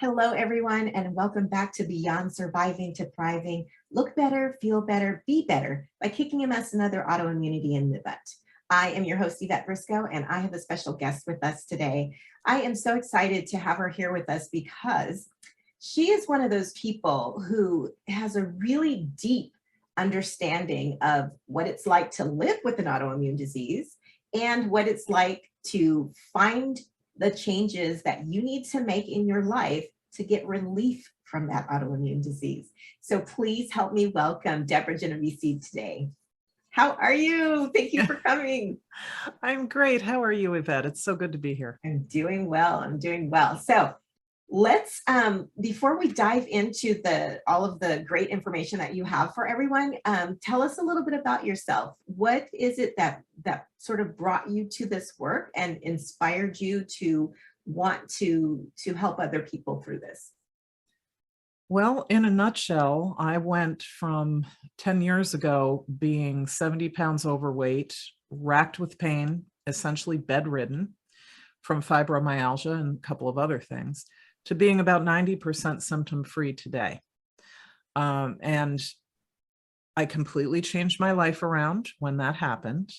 Hello, everyone, and welcome back to Beyond Surviving to Thriving. Look better, feel better, be better by kicking MS and other autoimmunity in the butt. I am your host, Yvette Briscoe, and I have a special guest with us today. I am so excited to have her here with us because she is one of those people who has a really deep understanding of what it's like to live with an autoimmune disease and what it's like to find the changes that you need to make in your life to get relief from that autoimmune disease. So please help me welcome Deborah Genovesi today. How are you? Thank you for coming. I'm great. How are you, Yvette? It's so good to be here. I'm doing well. I'm doing well. So let's, before we dive into all of the great information that you have for everyone, tell us a little bit about yourself. What is it that sort of brought you to this work and inspired you to want to help other people through this? Well, in a nutshell, I went from 10 years ago being 70 pounds overweight, racked with pain, essentially bedridden from fibromyalgia and a couple of other things, to being about 90% symptom-free today. And I completely changed my life around when that happened.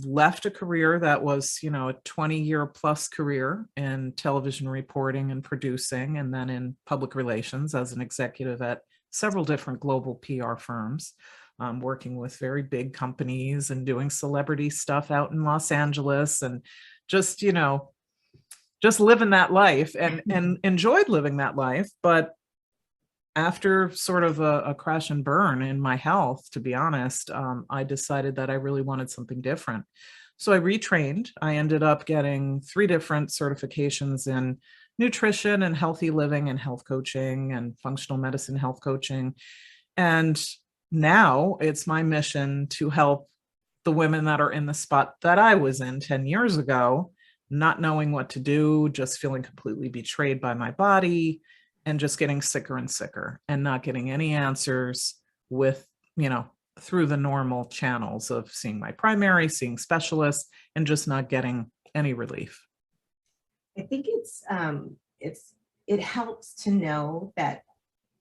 Left a career that was, a 20-year plus career in television reporting and producing, and then in public relations as an executive at several different global PR firms, working with very big companies and doing celebrity stuff out in Los Angeles, and just living that life and enjoyed living that life. But after sort of a crash and burn in my health, to be honest, I decided that I really wanted something different. So I retrained. I ended up getting 3 different certifications in nutrition and healthy living and health coaching and functional medicine health coaching. And now it's my mission to help the women that are in the spot that I was in 10 years ago, not knowing what to do, just feeling completely betrayed by my body, and just getting sicker and sicker and not getting any answers with, through the normal channels of seeing my primary, seeing specialists, and just not getting any relief. I think it helps to know that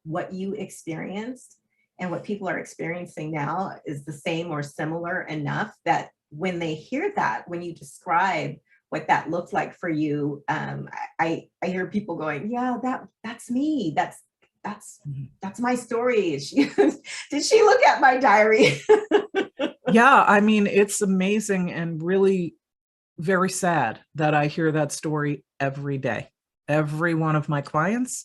what you experienced and what people are experiencing now is the same or similar enough that when they hear that, when you describe what that looked like for you, I hear people going, yeah, that's me. That's my story. Did she look at my diary? Yeah, I mean, it's amazing and really very sad that I hear that story every day. Every one of my clients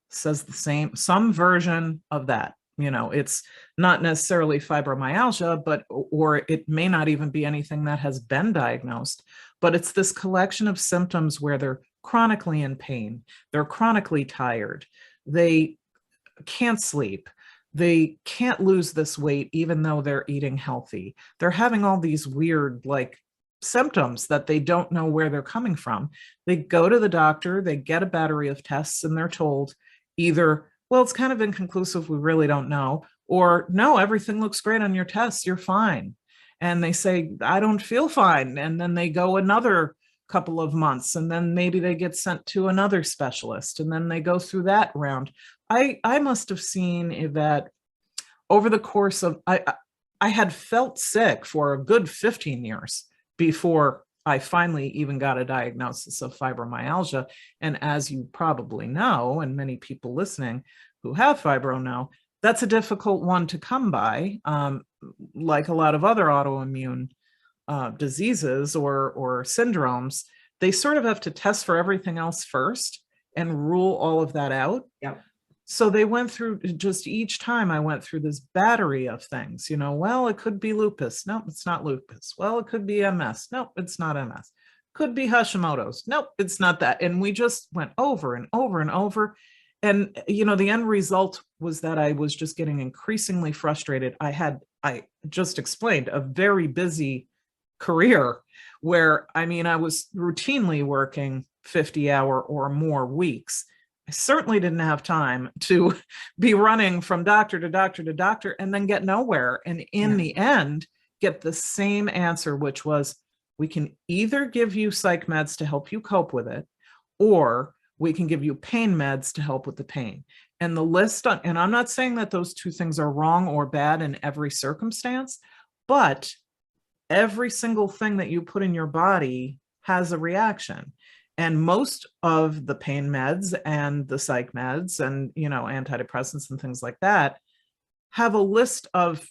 says the same, some version of that. It's not necessarily fibromyalgia, or it may not even be anything that has been diagnosed, but it's this collection of symptoms where they're chronically in pain, they're chronically tired, they can't sleep, they can't lose this weight even though they're eating healthy. They're having all these weird, symptoms that they don't know where they're coming from. They go to the doctor, they get a battery of tests, and they're told either, well, it's kind of inconclusive, we really don't know, or no, everything looks great on your tests, you're fine. And they say, I don't feel fine. And then they go another couple of months, and then maybe they get sent to another specialist, and then they go through that round. I must have seen that over the course of, I had felt sick for a good 15 years before I finally even got a diagnosis of fibromyalgia. And as you probably know, and many people listening who have fibro know, that's a difficult one to come by, like a lot of other autoimmune diseases or syndromes. They sort of have to test for everything else first and rule all of that out. Yep. So they went through, just each time I went through this battery of things, well, it could be lupus. No, it's not lupus. Well, it could be MS. No, it's not MS. Could be Hashimoto's. Nope, it's not that. And we just went over and over and over. And, the end result was that I was just getting increasingly frustrated. I just explained, a very busy career where, I was routinely working 50-hour or more weeks. I certainly didn't have time to be running from doctor to doctor to doctor and then get nowhere. And in the end, get the same answer, which was, we can either give you psych meds to help you cope with it, or We can give you pain meds to help with the pain. And the list on, and I'm not saying that those two things are wrong or bad in every circumstance, but every single thing that you put in your body has a reaction. And most of the pain meds and the psych meds and, antidepressants and things like that have a list of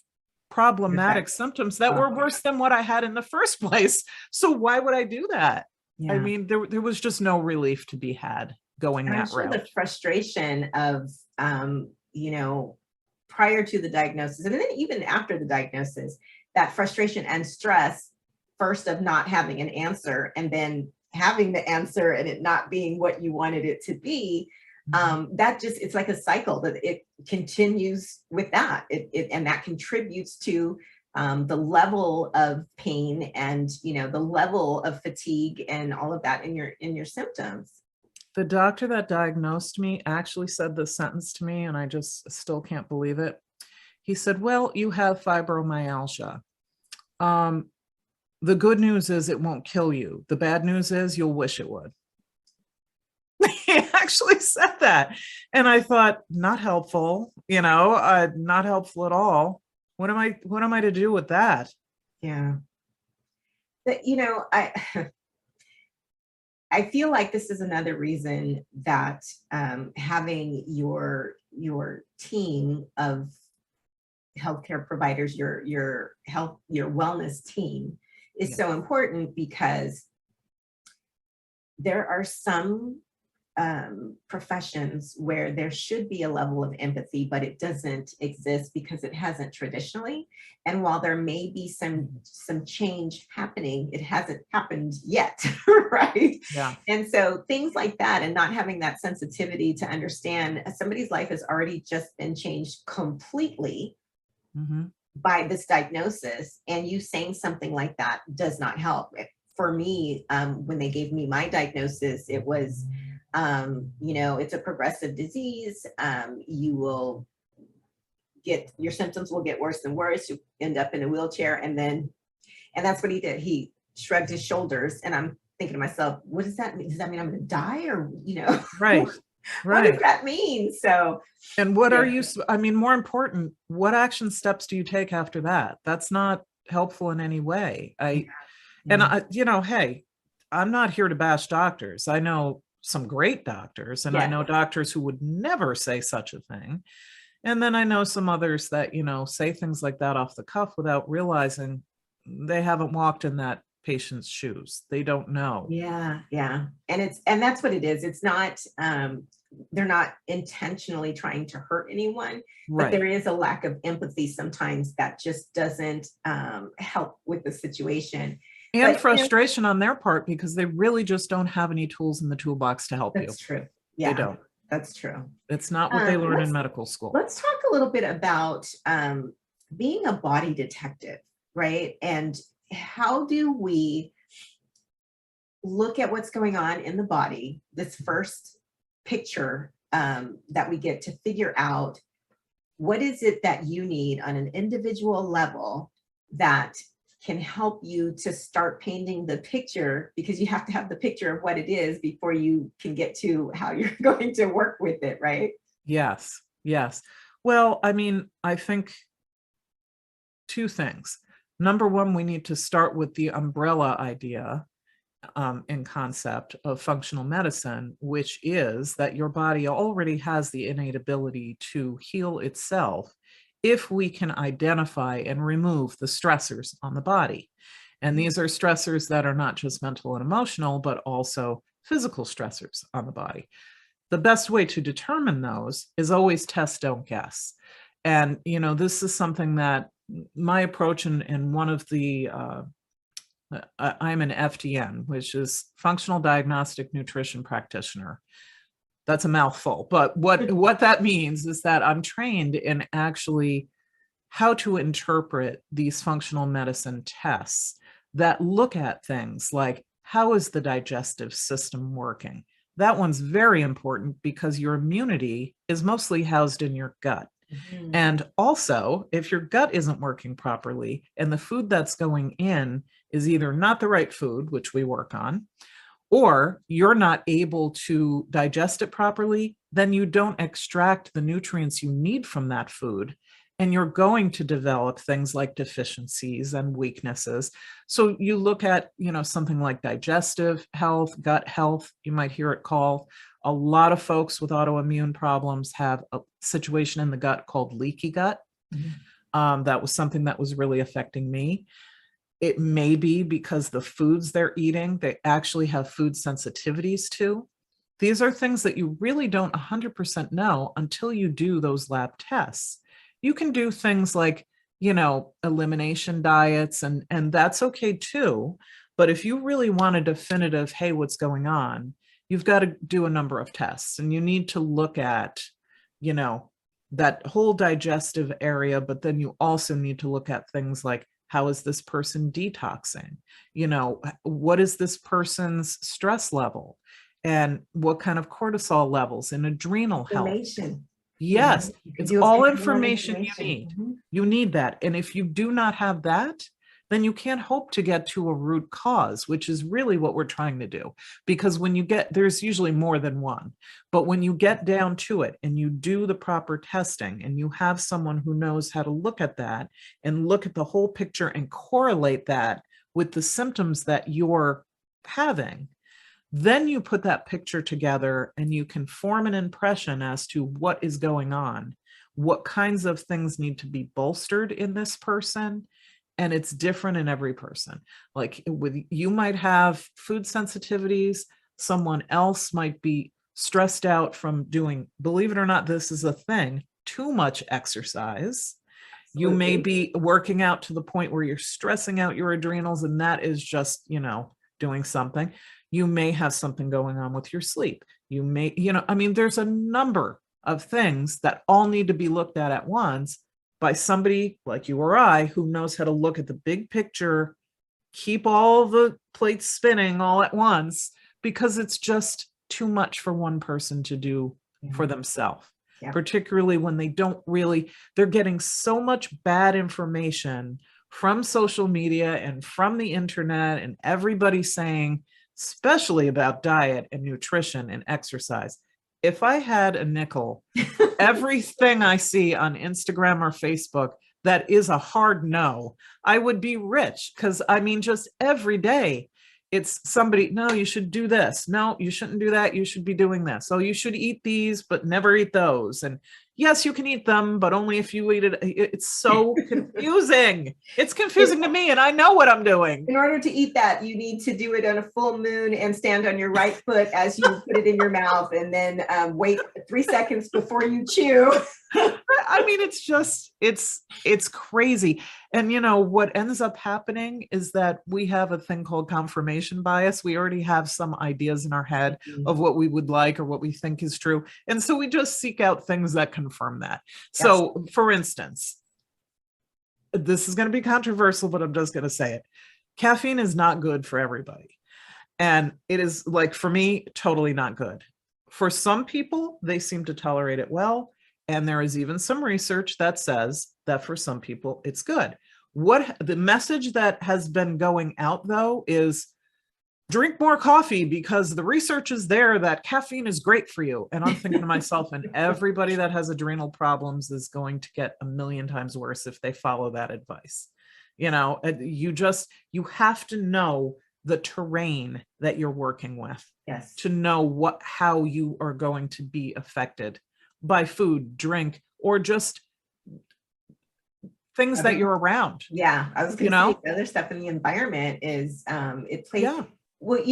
problematic symptoms that were worse than what I had in the first place. So why would I do that? Yeah. I mean, there was just no relief to be had going And that I'm sure route. the frustration of, prior to the diagnosis, and then even after the diagnosis, that frustration and stress, first of not having an answer, and then having the answer and it not being what you wanted it to be, that just, it's like a cycle that it continues with that. And that contributes to the level of pain and, the level of fatigue and all of that in your symptoms. The doctor that diagnosed me actually said this sentence to me, and I just still can't believe it. He said, well, you have fibromyalgia. The good news is it won't kill you. The bad news is you'll wish it would. He actually said that. And I thought, not helpful, not helpful at all. What am I to do with that? Yeah. But, I feel like this is another reason that having your team of healthcare providers, your wellness team is so important, because there are some professions where there should be a level of empathy, but it doesn't exist because it hasn't traditionally. And while there may be some change happening, it hasn't happened yet, right? Yeah. And so things like that, and not having that sensitivity to understand somebody's life has already just been changed completely by this diagnosis, and you saying something like that does not help. For me, when they gave me my diagnosis, it was, it's a progressive disease. You will get, your symptoms will get worse and worse. You end up in a wheelchair. And that's what he did. He shrugged his shoulders, and I'm thinking to myself, what does that mean? Does that mean I'm going to die, or, Right. What does that mean? So, and what are you, I mean, more important, what action steps do you take after that? That's not helpful in any way. And hey, I'm not here to bash doctors. I know some great doctors, and I know doctors who would never say such a thing. And then I know some others that, say things like that off the cuff without realizing they haven't walked in that patient's shoes. They don't know. Yeah. And that's what it is. It's not, they're not intentionally trying to hurt anyone, but there is a lack of empathy sometimes that just doesn't help with the situation. And frustration on their part, because they really just don't have any tools in the toolbox to help you. That's true. Yeah, they don't. That's true. It's not what they learn in medical school. Let's talk a little bit about being a body detective, right? And how do we look at what's going on in the body, this first picture that we get to figure out what is it that you need on an individual level that can help you to start painting the picture, because you have to have the picture of what it is before you can get to how you're going to work with it, right? Yes. Well, I mean, I think two things. Number one, we need to start with the umbrella idea in concept of functional medicine, which is that your body already has the innate ability to heal itself if we can identify and remove the stressors on the body. And these are stressors that are not just mental and emotional, but also physical stressors on the body. The best way to determine those is always test, don't guess. And, this is something that my approach in one of the, I'm an FDN, which is Functional Diagnostic Nutrition Practitioner. That's a mouthful, but what that means is that I'm trained in actually how to interpret these functional medicine tests that look at things like, how is the digestive system working? That one's very important because your immunity is mostly housed in your gut. And also, if your gut isn't working properly and the food that's going in is either not the right food, which we work on, or you're not able to digest it properly, then you don't extract the nutrients you need from that food. And you're going to develop things like deficiencies and weaknesses. So you look at, something like digestive health, gut health, you might hear it called. A lot of folks with autoimmune problems have a situation in the gut called leaky gut. That was something that was really affecting me. It may be because the foods they're eating, they actually have food sensitivities to. These are things that you really don't 100% know until you do those lab tests. You can do things like, elimination diets, and that's okay too. But if you really want a definitive, hey, what's going on, you've got to do a number of tests, and you need to look at, that whole digestive area, but then you also need to look at things like, how is this person detoxing? What is this person's stress level? And what kind of cortisol levels and adrenal health? Information. Yes, it's all information you need. Mm-hmm. You need that. And if you do not have that, then you can't hope to get to a root cause, which is really what we're trying to do. Because there's usually more than one, but when you get down to it and you do the proper testing and you have someone who knows how to look at that and look at the whole picture and correlate that with the symptoms that you're having, then you put that picture together and you can form an impression as to what is going on, what kinds of things need to be bolstered in this person. And it's different in every person. Like you might have food sensitivities. Someone else might be stressed out from doing, believe it or not, this is a thing, too much exercise. Absolutely. You may be working out to the point where you're stressing out your adrenals, and that is just, doing something. You may have something going on with your sleep. You may, there's a number of things that all need to be looked at once by somebody like you or I who knows how to look at the big picture, keep all the plates spinning all at once, because it's just too much for one person to do for themselves, particularly when they're getting so much bad information from social media and from the internet, and everybody saying, especially about diet and nutrition and exercise. If I had a nickel, everything I see on Instagram or Facebook that is a hard no, I would be rich. Because just every day it's somebody, no, you should do this. No, you shouldn't do that. You should be doing this. So you should eat these, but never eat those. And yes, you can eat them, but only if you eat it. It's so confusing. It's confusing to me, and I know what I'm doing. In order to eat that, you need to do it on a full moon and stand on your right foot as you put it in your mouth, and then wait 3 seconds before you chew. It's crazy. And what ends up happening is that we have a thing called confirmation bias. We already have some ideas in our head of what we would like or what we think is true. And so we just seek out things that confirm that. Yes. So for instance, this is going to be controversial, but I'm just going to say it. Caffeine is not good for everybody. And it is, like, for me, totally not good. For some people, they seem to tolerate it well. And there is even some research that says that for some people, it's good. What the message that has been going out, though, is drink more coffee because the research is there that caffeine is great for you. And I'm thinking to myself, and everybody that has adrenal problems is going to get a million times worse if they follow that advice. You have to know the terrain that you're working with, yes, to know how you are going to be affected by food, drink, or just things that you're around. Yeah, I was going to say the other stuff in the environment is it plays. Yeah. Well,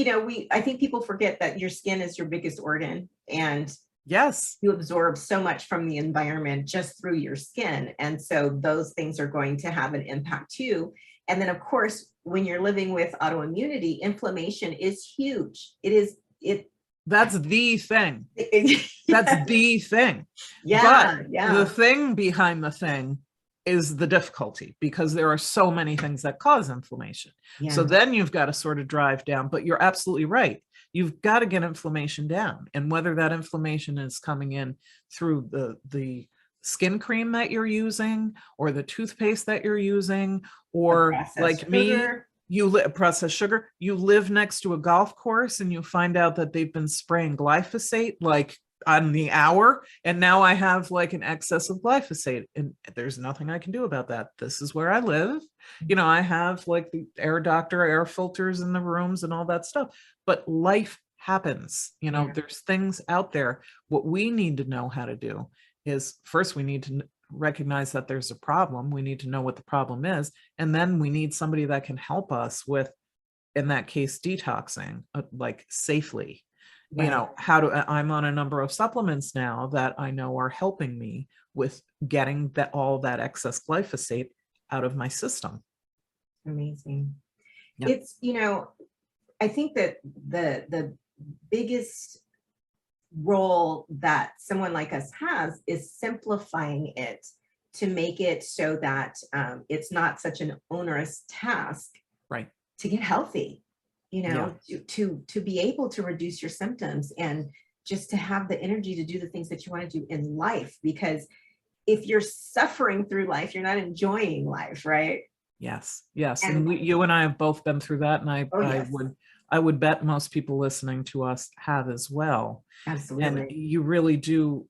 I think people forget that your skin is your biggest organ, and yes, you absorb so much from the environment just through your skin, and so those things are going to have an impact too. And then, of course, when you're living with autoimmunity, inflammation is huge. That's the thing. That's the thing. Yeah, but the thing behind the thing is the difficulty, because there are so many things that cause inflammation. Yeah. So then you've got to sort of drive down, but you're absolutely right. You've got to get inflammation down. And whether that inflammation is coming in through the skin cream that you're using, or the toothpaste that you're using, or like me, processed sugar, you live next to a golf course and you find out that they've been spraying glyphosate like on the hour, and now I have like an excess of glyphosate, and there's nothing I can do about that. This is where I live. I have like the air doctor, air filters in the rooms and all that stuff, but life happens. Yeah. There's things out there. What we need to know how to do is, first we need to recognize that there's a problem. We need to know what the problem is, and then we need somebody that can help us with, in that case, detoxing, like safely. Right. I'm on a number of supplements now that I know are helping me with getting all that excess glyphosate out of my system. Amazing. Yeah. It's, I think that the biggest role that someone like us has is simplifying it to make it so that it's not such an onerous task, Right. to get healthy, Yeah. to be able to reduce your symptoms and just to have the energy to do the things that you want to do in life. Because if you're suffering through life, you're not enjoying life, right? Yes. Yes. And And you and I have both been through that. And oh yes, I would bet most people listening to us have as well. And absolutely. you really do.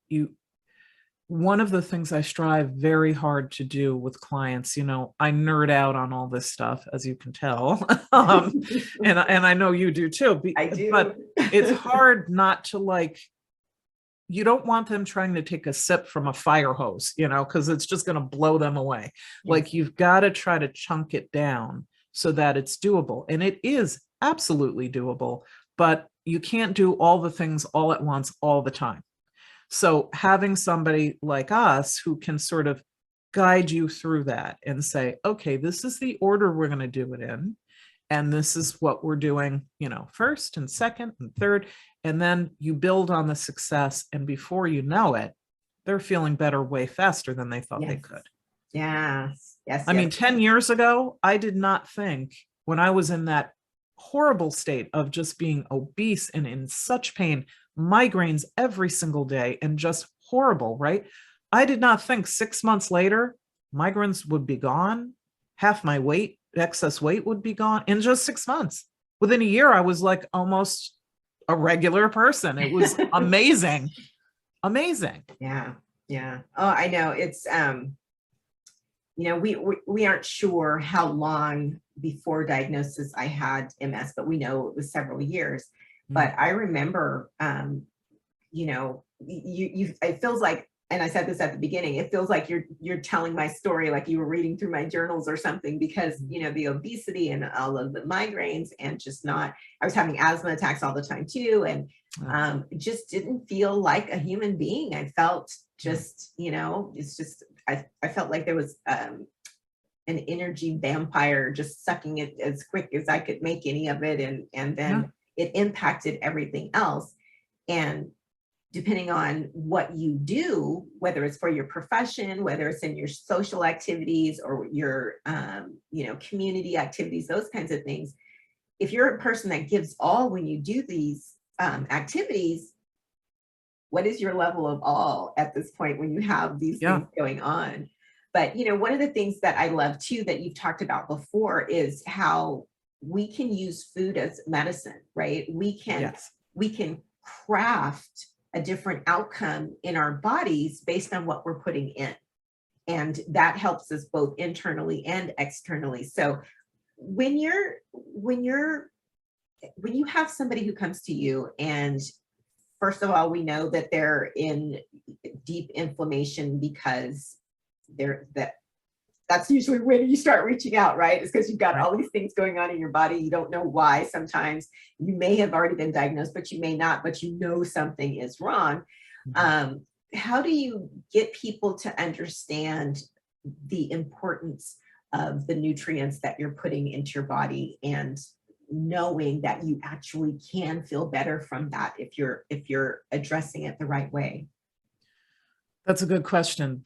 One of the things I strive very hard to do with clients, I nerd out on all this stuff, as you can tell. And I know you do too, I do. but it's hard not to you don't want them trying to take a sip from a fire hose, because it's just going to blow them away. Yes. You've got to try to chunk it down so that it's doable. And it is absolutely doable, but you can't do all the things all at once, all the time. So having somebody like us who can sort of guide you through that and say, okay, this is the order we're going to do it in. And this is what we're doing, first and second and third. And then you build on the success. And before you know it, they're feeling better way faster than they thought they Yes. could. Yes. Yes. I mean, 10 years ago, I did not think, when I was in that horrible state of just being obese and in such pain, migraines every single day and just horrible, right? I did not think 6 months later, migraines would be gone. Half my weight, excess weight would be gone in just 6 months. Within a year, I was like almost a regular person. It was amazing. Amazing. Yeah. Yeah. Oh, I know. It's, we aren't sure how long before diagnosis I had MS, but we know it was several years. But I remember, it feels like, and I said this at the beginning, it feels like you're telling my story, like you were reading through my journals or something, because, the obesity and all of the migraines and I was having asthma attacks all the time too. And just didn't feel like a human being. I felt just, it's just, I felt like there was an energy vampire just sucking it as quick as I could make any of it. And then it impacted everything else. And depending on what you do, whether it's for your profession, whether it's in your social activities or your, community activities, those kinds of things, if you're a person that gives all when you do these activities, what is your level of all at this point when you have these things going on? But, one of the things that I love too, that you've talked about before, is how we can use food as medicine, right? We can craft a different outcome in our bodies based on what we're putting in. And that helps us both internally and externally. So when you have somebody who comes to you, and first of all, we know that they're in deep inflammation because that's usually when you start reaching out, right? It's because you've got all these things going on in your body. You don't know why. Sometimes you may have already been diagnosed, but you may not, but something is wrong. How do you get people to understand the importance of the nutrients that you're putting into your body, and knowing that you actually can feel better from that if you're addressing it the right way? That's a good question.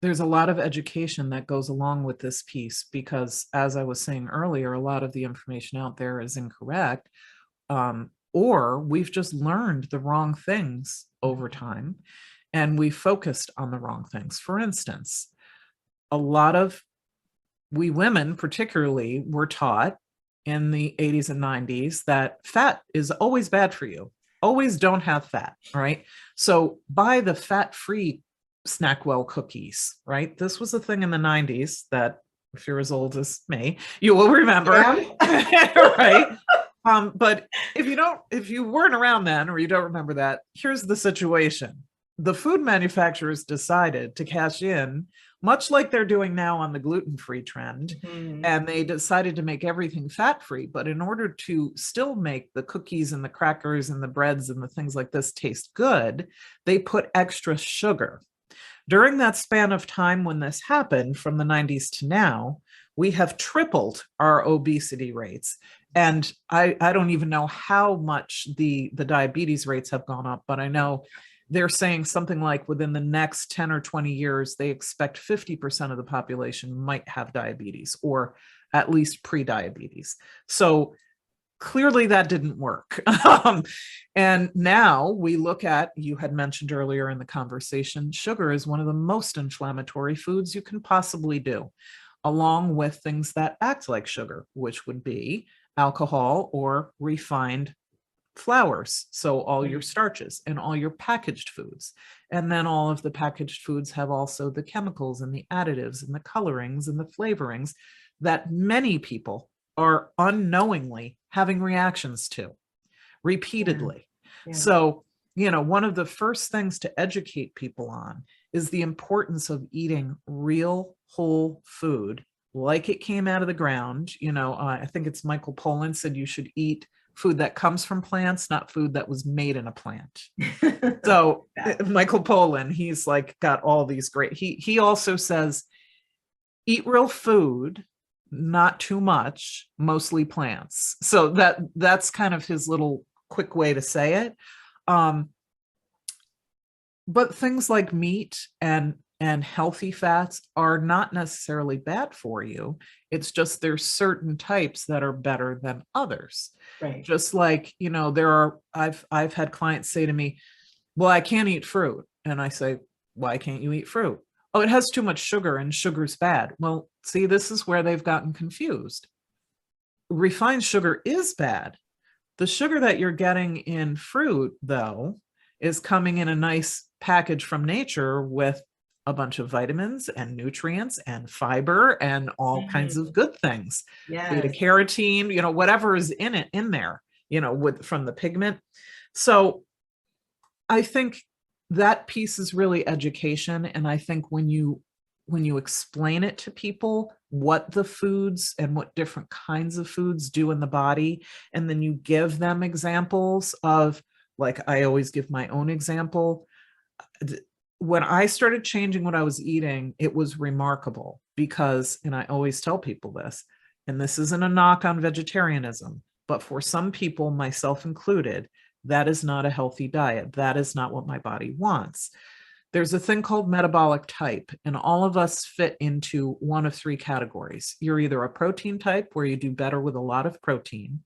There's a lot of education that goes along with this piece, because, as I was saying earlier, a lot of the information out there is incorrect, or we've just learned the wrong things over time, and we focused on the wrong things. For instance, a lot of we women particularly were taught in the 80s and 90s that fat is always bad for you. Always don't have fat, right? So buy the fat-free Snackwell cookies, right? This was a thing in the 90s that if you're as old as me, you will remember. Right? But if you weren't around then, or you don't remember that, here's the situation. The food manufacturers decided to cash in, much like they're doing now on the gluten-free trend, and they decided to make everything fat-free. But in order to still make the cookies and the crackers and the breads and the things like this taste good, they put extra sugar. During that span of time when this happened, from the 90s to now, we have tripled our obesity rates. And I don't even know how much the diabetes rates have gone up, but I know they're saying something like within the next 10 or 20 years, they expect 50% of the population might have diabetes, or at least pre-diabetes. So clearly that didn't work. And now we look at, you had mentioned earlier in the conversation, sugar is one of the most inflammatory foods you can possibly do, along with things that act like sugar, which would be alcohol or refined flours. So all your starches and all your packaged foods. And then all of the packaged foods have also the chemicals and the additives and the colorings and the flavorings that many people are unknowingly having reactions to repeatedly. So, one of the first things to educate people on is the importance of eating real whole food like it came out of the ground. I think it's Michael Pollan said you should eat food that comes from plants, not food that was made in a plant. So Michael Pollan, he's like got all these great, he also says, eat real food, not too much, mostly plants. So that's kind of his little quick way to say it. But things like meat and healthy fats are not necessarily bad for you. It's just there's certain types that are better than others. Right. Just like, I've had clients say to me, well, I can't eat fruit. And I say, why can't you eat fruit? Oh, it has too much sugar and sugar's bad. Well, see, this is where they've gotten confused. Refined sugar is bad. The sugar that you're getting in fruit, though, is coming in a nice package from nature with a bunch of vitamins and nutrients and fiber and all kinds of good things. Beta carotene, whatever is in there, from the pigment. So I think that piece is really education. And I think when you explain it to people, what the foods and what different kinds of foods do in the body, and then you give them examples of, like I always give my own example. When I started changing what I was eating, it was remarkable because, and I always tell people this, and this isn't a knock on vegetarianism, but for some people, myself included, that is not a healthy diet. That is not what my body wants. There's a thing called metabolic type, and all of us fit into one of three categories. You're either a protein type where you do better with a lot of protein,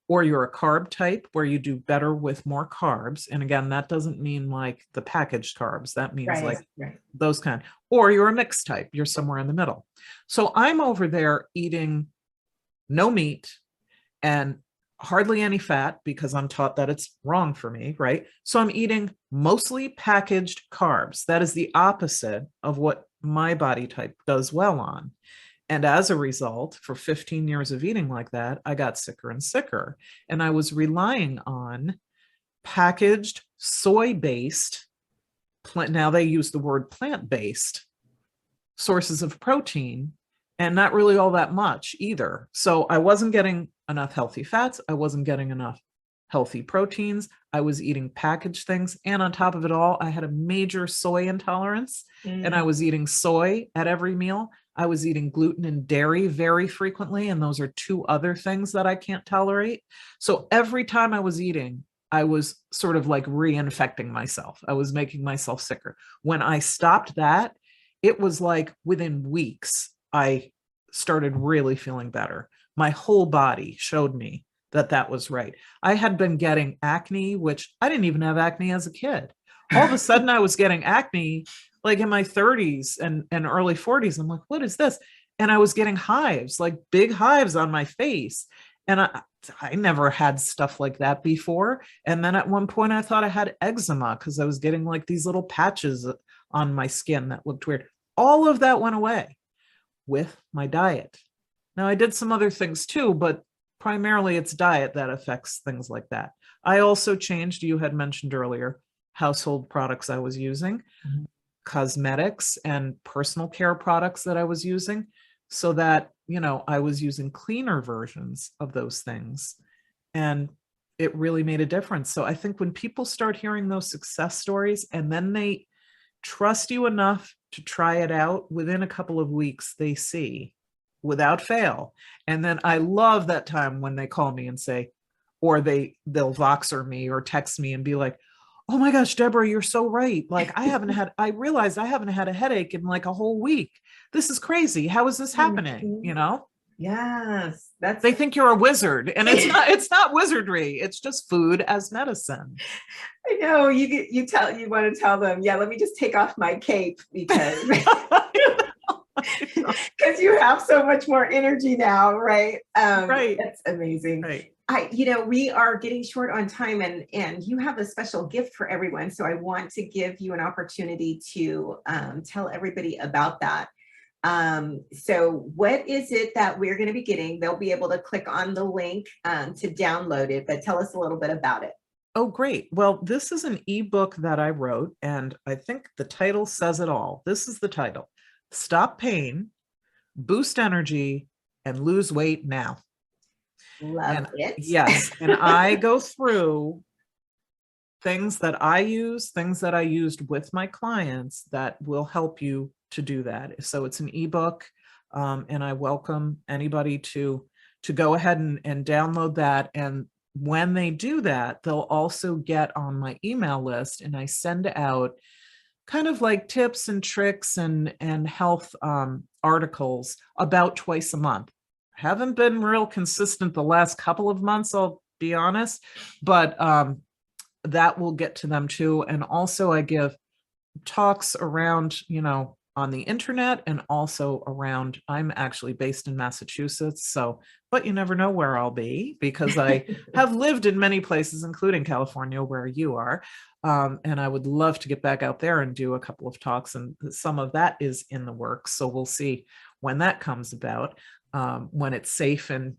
or you're a carb type where you do better with more carbs. And again, that doesn't mean like the packaged carbs. That means those kind. Or you're a mixed type. You're somewhere in the middle. So I'm over there eating no meat and hardly any fat because I'm taught that it's wrong for me, right? So I'm eating mostly packaged carbs. That is the opposite of what my body type does well on. And as a result, for 15 years of eating like that, I got sicker and sicker. And I was relying on packaged soy-based, now they use the word plant-based, sources of protein, and not really all that much either. So I wasn't getting enough healthy fats. I wasn't getting enough healthy proteins. I was eating packaged things. And on top of it all, I had a major soy intolerance, and I was eating soy at every meal. I was eating gluten and dairy very frequently, and those are two other things that I can't tolerate. So every time I was eating, I was sort of like reinfecting myself. I was making myself sicker. When I stopped that, it was like within weeks, I started really feeling better. My whole body showed me that that was right. I had been getting acne, which I didn't even have acne as a kid. All of a sudden I was getting acne like in my 30s and early 40s. I'm like, what is this? and I was getting hives, like big hives on my face. And I never had stuff like that before. And then at one point I thought I had eczema because I was getting like these little patches on my skin that looked weird. All of that went away with my diet. Now I did some other things too, but primarily it's diet that affects things like that. I also changed, you had mentioned earlier, household products I was using, cosmetics and personal care products that I was using, so that, I was using cleaner versions of those things. And it really made a difference. So I think when people start hearing those success stories and then they trust you enough to try it out, within a couple of weeks, they see without fail. And then I love that time when they call me and say, or they'll Voxer me or text me and be like, oh my gosh, Deborah, you're so right. Like I realized I haven't had a headache in like a whole week. This is crazy. How is this happening? Yes, They think you're a wizard, and it's not wizardry. It's just food as medicine. I know you want to tell them, yeah, let me just take off my cape because because you have so much more energy now, right? Right. That's amazing. Right. We are getting short on time, and you have a special gift for everyone. So I want to give you an opportunity to tell everybody about that. So what is it that we're going to be getting? They'll be able to click on the link to download it, but tell us a little bit about it. Oh, great. Well, this is an ebook that I wrote, and I think the title says it all. This is the title: Stop Pain, Boost Energy, and Lose Weight Now. Love it. Yes. And I go through things that I use, things that I used with my clients that will help you to do that. So it's an ebook, and I welcome anybody to go ahead and download that. And when they do that, they'll also get on my email list, and I send out kind of like tips and tricks and health articles about twice a month. I haven't been real consistent the last couple of months, I'll be honest, but that will get to them too. And also I give talks around, on the internet, and also around, I'm actually based in Massachusetts. So, but you never know where I'll be, because I have lived in many places, including California, where you are. And I would love to get back out there and do a couple of talks, and some of that is in the works. So we'll see when that comes about, when it's safe and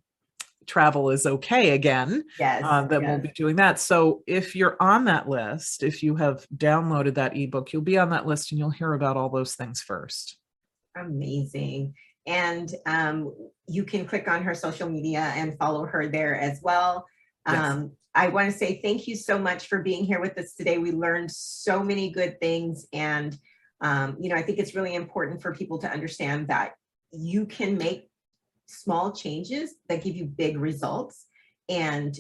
travel is okay again. Yes, we'll be doing that. So if you're on that list, if you have downloaded that ebook, you'll be on that list and you'll hear about all those things first. Amazing. And you can click on her social media and follow her there as well. Yes. I want to say thank you so much for being here with us today. We learned so many good things. And, I think it's really important for people to understand that you can make small changes that give you big results, and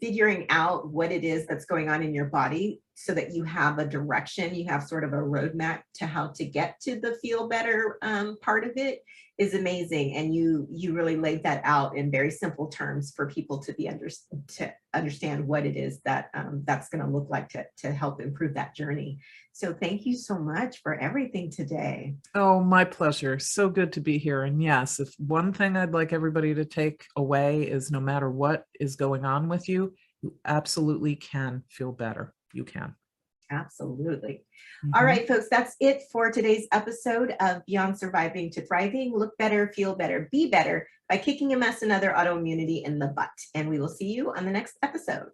figuring out what it is that's going on in your body so that you have a direction, you have sort of a roadmap to how to get to the feel better part of it is amazing. And you really laid that out in very simple terms for people to understand what it is that that's going to look like to help improve that journey. So thank you so much for everything today. Oh, my pleasure. So good to be here. And yes, if one thing I'd like everybody to take away is, no matter what is going on with you, you absolutely can feel better. You can. Absolutely. All right, folks, that's it for today's episode of Beyond Surviving to Thriving. Look better, feel better, be better by kicking a mess and other autoimmunity in the butt. And we will see you on the next episode.